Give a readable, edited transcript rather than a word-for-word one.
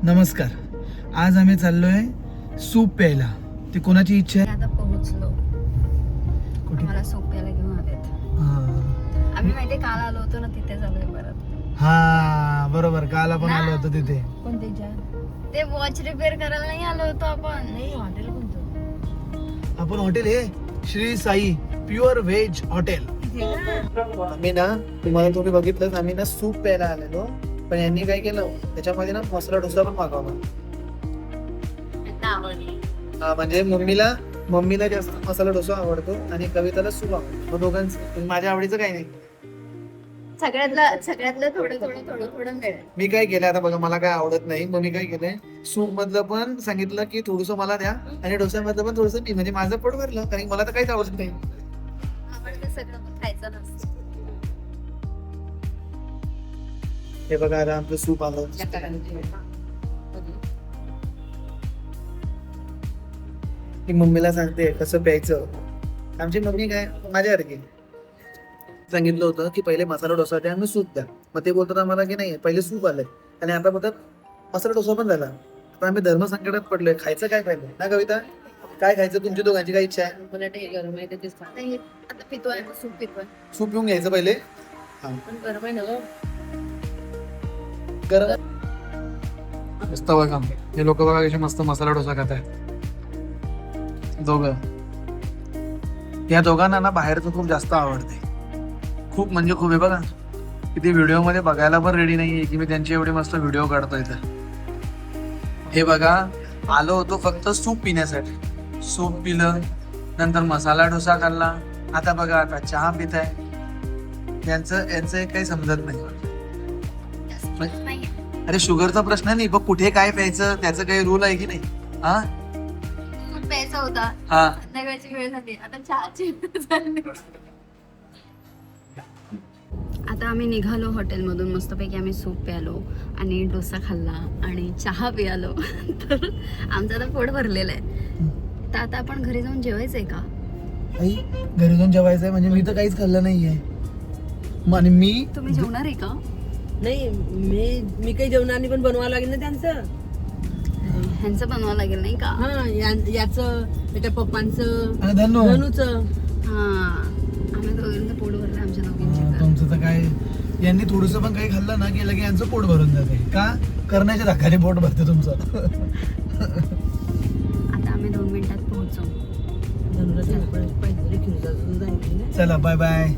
नमस्कार. आज आम्ही चाललोय सूप प्यायला. ती कोणाची इच्छा आहे? आता पोहोचलो. कुठे? मला सूप प्यायला घेऊन आलेत. आम्ही माहिती काल आलो होतो ना, तिथे चाललोय परत. हा बरोबर, काल आपण आलो होतो तिथे. कोणत्या? ते वॉच रिपेअर करायला नाही आलो होतो आपण. नाही, हॉटेल कोणतं? आपण हॉटेल हे Shri Sai pure veg hotel. आम्ही ना, तुम्ही बघितलं, आम्ही ना सूप प्यायला आलेलो, पण यांनी काय केलं, त्याच्यामध्ये ना मसाला डोसा पण मागवला. म्हणजे मम्मीला जास्त मसाला डोसा आवडतो आणि कविताला सूप आवडतो. दोघांचं माझ्या आवडीचं काही नाही. सगळ्यातलं थोडं मिळेल. मी काय केलं आता बघा, मला काय आवडत नाही, मग मी काय केलंय, सूप मधलं पण सांगितलं की थोडस मला द्या आणि डोस्यामधलं पण थोडस मी, म्हणजे माझं पोट भरलं, कारण मला तर काहीच आवडत नाही. सगळं खायचं नसतं. हे बघा आता आमचं सूप आलं. मी मम्मीला सांगते कसं प्यायचं. आमची मम्मी काय माझ्यासारखी, सांगितलं होतं की पहिले मसाला डोसा द्या आणि सूप द्या. मग ते बोलतात आम्हाला की नाही, पहिले सूप आलंय आणि आता बोलतात मसाला डोसा पण झाला. आता आम्ही धर्मसंकटात पडलोय, खायचं काय पाहिजे ना कविता? काय खायचं? तुमची दोघांची काय इच्छा आहे? मला ते गरम आहे, तेच नाही. आता पितोय, सूप पितोय. सूप पिऊन घ्यायचं पहिले. पण गरम आहे ना गं. गरम मस्त बघा, हे लोक बघा कसे मस्त मसाला डोसा खात आहेत दोघं. या दोघांना ना बाहेरचं खूप जास्त आवडते, खूप म्हणजे खूप. हे बघा किती व्हिडिओ मध्ये बघायला पण रेडी नाहीये की मी त्यांचे एवढे मस्त व्हिडिओ काढतोय. तर हे बघा, आलो होतो फक्त सूप पिण्यासाठी. सूप पिलं, नंतर मसाला डोसा खाल्ला, आता बघा आता चहा पित आहे. यांचं काही समजत नाही. अरे शुगरचा प्रश्न नाही, बघ कुठे काय प्यायचं त्याचं काही रूल आहे की नाही? हा, सूप प्यायचा होता, हा, संध्याकाळची वेळ झाली, आता चहाची वेळ झाली. आता आम्ही निघालो हॉटेलमधून, मस्तपैकी आम्ही सूप प्यालो आणि डोसा खाल्ला आणि चहा पियालो. तर आमचं आता पोट भरलेलं आहे. तर आता आपण घरी जाऊन जेवायचंय का? आई घरी जाऊन जेवायचंय म्हणजे मी तर काहीच खाल्लं नाहीये. आणि मी तुम्ही जेवणार आहे का? नाही, मी काही जेवणार नाही, पण बनवावं लागेल ना त्यांचं. ह्यांचं बनवावं लागेल नाही का? हा, याचं त्याच्या पप्पांचं आणि धनु धनुचं. हा, आम्ही दोघांचं पोट भरलं आमच्या दोघांचे. तुमचं तर काय, यांनी थोडस पण काही खाल्लं ना की लगे यांचं पोट भरून जाते. का? करण्याच्या धक्काने पोट भरते तुमचं. आता आम्ही 2 मिनिटात पोहोचू. धनुला पाहिजे. चला बाय बाय.